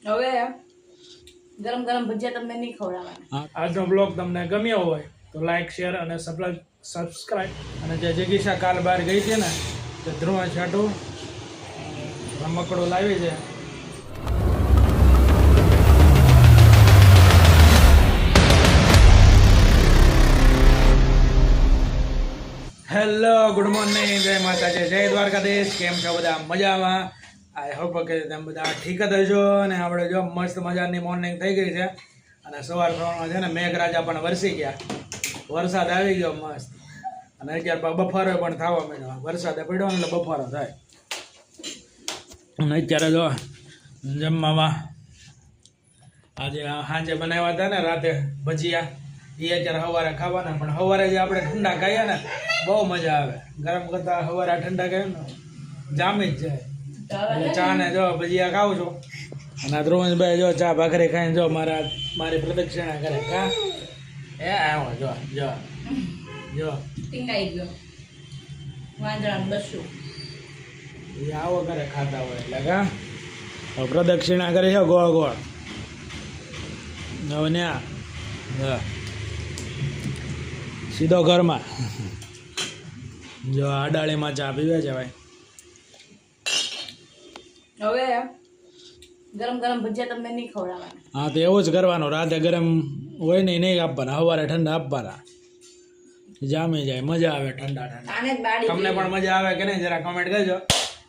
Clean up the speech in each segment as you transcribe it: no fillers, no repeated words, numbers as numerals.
હવે ગરમ ગરમ ભજીયા તમને નહીં ખવડાવવાના. આજનો બ્લોગ તમને ગમ્યો હોય તો લાઈક શેર અને સબસ્ક્રાઈબ. અને જે જિગીશા કાલ બહાર ગઈ છે ને તે ધ્રુવ છાટું રમકડું લાવી છે. હેલો, ગુડ મોર્નિંગ, જય માતાજી, જય દ્વારકાધીશ. કેમ છો બધા? મજામાં? આઈ હોપ કે તમે બધા ઠીક જ હશો. અને આપણે જો મસ્ત મજાની મોર્નિંગ થઈ ગઈ છે અને સવારમાં છે ને મેઘરાજા પણ વરસી ગયા, વરસાદ આવી ગયો મસ્ત. અને અત્યારે બફારો પણ થવા માંડ્યો, વરસાદ પડ્યો એટલે બફારો થાય. અને અત્યારે જો જમવામાં આજે સાંજે બનાવ્યા હતા ને રાતે ભજીયા, એ અત્યારે સવારે ખાવાના. પણ સવારે જે આપણે ઠંડા ખાઈએ ને બહુ મજા આવે, ગરમ કરતા સવારે ઠંડા ખાઈએ ને જામી જ જાય. એટલે ચા ને જો ભજીયા ખાઉં છું. અને ધ્રુવંશભાઈ જો ચા ભાખરી ખાઈને જો મારી પ્રદક્ષિણા કરે. કા એ આવો જો જો જો ટીંગાઈ ગયો વાંદરાનું બસ્યું. એ આવો કરે ખાતા હોય એટલે કા પ્રદક્ષિણા કરે છે ગોળ ગોળ. હવે ને સીધો ઘરમાં જો આડાળીમાં ચા પીવે છે ભાઈ. હવે ગરમ ગરમ ભજીયા તમને નહીં ખવડાવવાના. હા, તો એવું જ કરવાનું. રાતે ગરમ હોય ને નહીં આપવાના, સવારે ઠંડા આપવાના, જામી જાય, મજા આવે ઠંડા ઠંડા. તમને પણ મજા આવે કે નહીં જરા કમેન્ટ કરજો.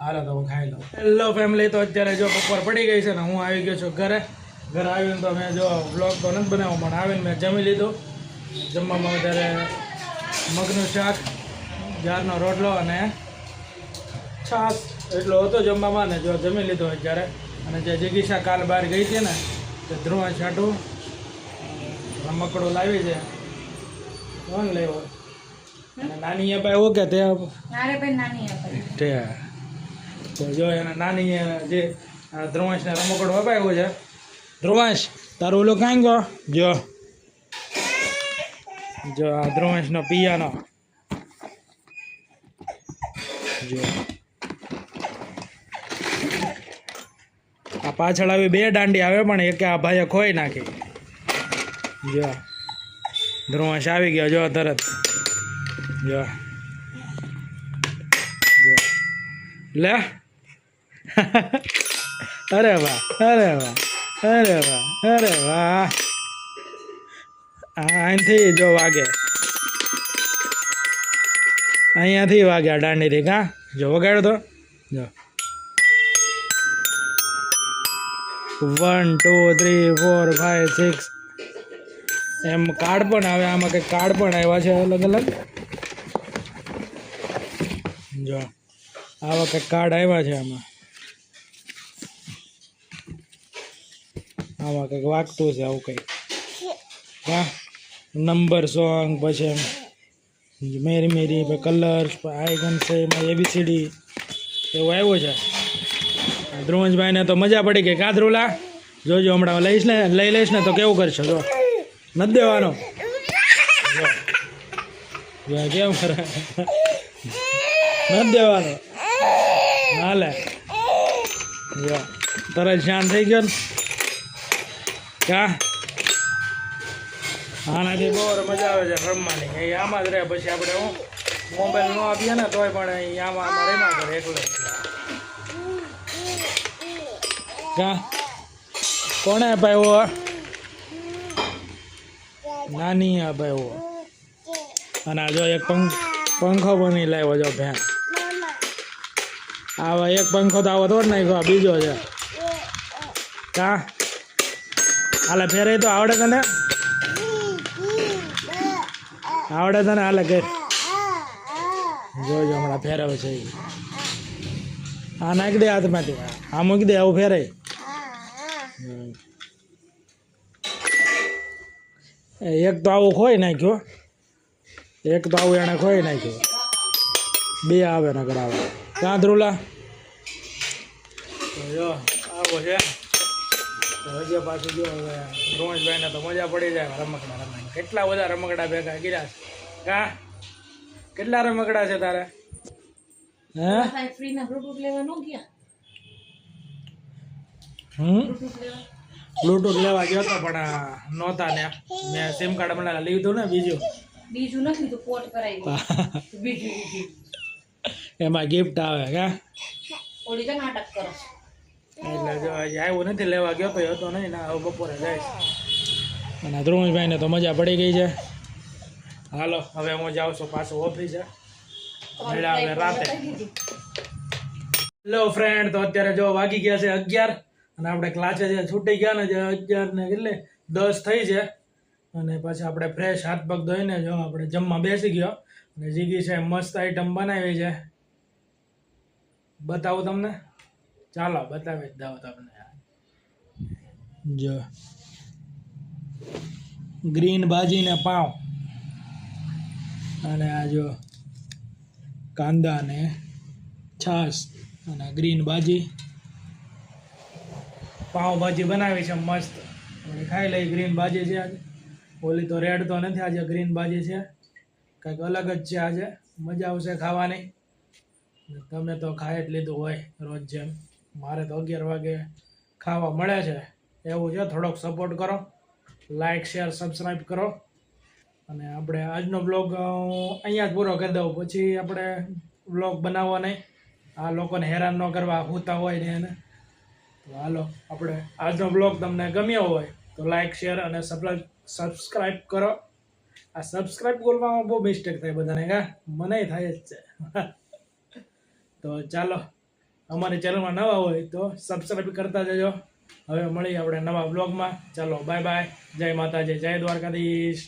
હાલો તો હું ખાઈ લઉં. હેલો ફેમિલી, તો અત્યારે જો બપોર પડી ગઈ છે ને હું આવી ગયો છું ઘરે. ઘરે આવીને તો મેં જો બ્લોગ તો નથી બનાવ્યો, પણ આવીને મેં જમી લીધું. જમવામાં અત્યારે મગનું શાક, જારનો રોટલો અને છાશ એટલો હતો જમવામાં. ને જો જમી લીધો અત્યારે. અને જે જિગીશા કાલ બહાર ગઈ હતી ને તે ધ્રુવ છાટું રમકડું લાવી છે. કોણ લેવો? અને નાની અપાય એવું કે તે તે તો જો એના નાની જે ધ્રુવાંશને રમકડું અપાયું છે. ધ્રુવાંશ તારું ઓલું કાંઈ ગયો જો જો આ ધ્રુવાંશનો પિયાનો જો આ પાછળ આવી બે દાંડી આવે પણ એક આ ભાઈએ ખોઈ નાખી. જો ધ્રુવાંશ આવી ગયો જો તરત જો જો લે અરે વાહ અરે વાહ અરે વાહ અરે વાહ. અહીંથી જો વાગે, અહીંયાથી વાગ્યા દાંડીથી. કા જો વગાડ્યો તો જો 1 2 3 4 5 6 એમ કાર્ડ પણ આવે. આમાં કંઈક કાર્ડ પણ આવ્યા છે અલગ અલગ. જો આવા કંઈક કાર્ડ આવ્યા છે. આમાં કંઈક વાગતું છે આવું કંઈક. હા, નંબર સોંગ, પછી મેરી મેરી, કલર્સ, આઈકન છે, એમાં ABCD એવું આવ્યું છે. ધ્રુવંશભાઈને તો મજા પડી ગઈ. કા ધ્રુવલા? જોજો હમણાં લઈ લઈશ ને તો કેવું કરશો? જો નથી દેવાનો. જો કેમ કરે, નથી દેવાનો. હાલે જો તરત શાંત થઈ ગયો ને. કા આનાથી બહુ મજા આવે છે રમવાની. એ આમાં જ રહે. પછી આપણે હું મોબાઈલ ન આપીએ ને તોય પણ આમાં રેમા કરે એકલો. કા કોણે અપાયો? નાની અપાયો. અને આ જો એક પંખો બની લાવ્યો જો ફેન. આવા એક પંખો તો આવો તોડ નાખ્યો, બીજો છે. કા હાલે ફેરે તો આવડે તને? આવડે તને? હાલે કે જોજો હમણાં ફેરવે છે. આ નાખી દે હાથમાંથી, આ મૂકી દે, આવું ફેરે. એક તો આવું ખોઈ નાખ્યો, એક તો આવું એને ખોઈ નાખ્યો. બે આવે નગર આવે. ક્યાં ધ્રુલા? જો આવો છે. હજી પાછું જો હવે ધ્રુવંશભાઈને તો મજા પડી જાય રમકડા રમવાની. કેટલા બધા રમકડા ભેગા કર્યા છે. કા કેટલા રમકડા છે તારે? હે ફ્રીના પ્રોડક્ટ લેવા ન ગયા? બ્લૂટૂથ લેવા ગયો હતો પણ નહોતા ને મેં સિમ કાર્ડ મને લીધું ને બીજું નથી તો પોર્ટ કરાવી બીજું એમાં ગિફ્ટ આવે કા ઓલી તો નાટક કરો એટલે જો આજે આવ્યું નથી લેવા ગયો તો હતો નહીં ને હવે બપોરે જાય અને ધ્રુવભાઈને તો મજા પડી ગઈ છે. હાલો હવે હું જાઉં છું પાછું ઓફિસે મળ્યા હવે રાતે. હેલો ફ્રેન્ડ, તો અત્યારે જો વાગી ગયા છે 11 અને આપણે ક્લાસે જે છૂટી ગયા ને જે 11 ને એટલે 10 થઈ છે અને પછી આપણે ફ્રેશ હાથ પગ ધોઈને જો આપણે જમવા બેસી ગયો અને જીગી છે મસ્ત આઈટમ બનાવી છે. બતાવું તમને? ચાલો બતાવી જ દઉં તમને. જો ગ્રીન ભાજી ને પાવ અને આ જો કાંદા ને છાશ અને ગ્રીન ભાજી પાવ ભાજી બનાવી છે મસ્ત. ખાઈ લઈ. ગ્રીન ભાજી છે આજે, ઓલી તો રેડ તો નથી, આજે ગ્રીન ભાજી છે. કંઈક અલગ જ છે આજે, મજા આવશે ખાવાની. તમે તો ખાઈ જ લીધું હોય રોજ જેમ, મારે તો 11 વાગે ખાવા મળે છે એવું છે. થોડોક સપોર્ટ કરો, લાઈક શેર સબસ્ક્રાઈબ કરો અને આપણે આજનો બ્લોગ અહીંયા જ પૂરો કરી દઉં. પછી આપણે બ્લોગ બનાવવા નહીં, આ લોકોને હેરાન ન કરવા, હોતા હોય ને એને. તો હાલો, આપણે આજનો બ્લોગ તમને ગમ્યો હોય તો લાઈક શેર અને સબસ્ક્રાઈબ કરો. આ સબસ્ક્રાઈબ બોલવામાં બહુ મિસ્ટેક થાય બધાને, કા મને થાય જ છે. તો ચાલો, અમારી ચેનલમાં નવા હોય તો સબસ્ક્રાઈબ કરતા જજો. હવે મળીએ આપણે નવા બ્લોગમાં. ચાલો બાય બાય, જય માતાજી, જય દ્વારકાધીશ.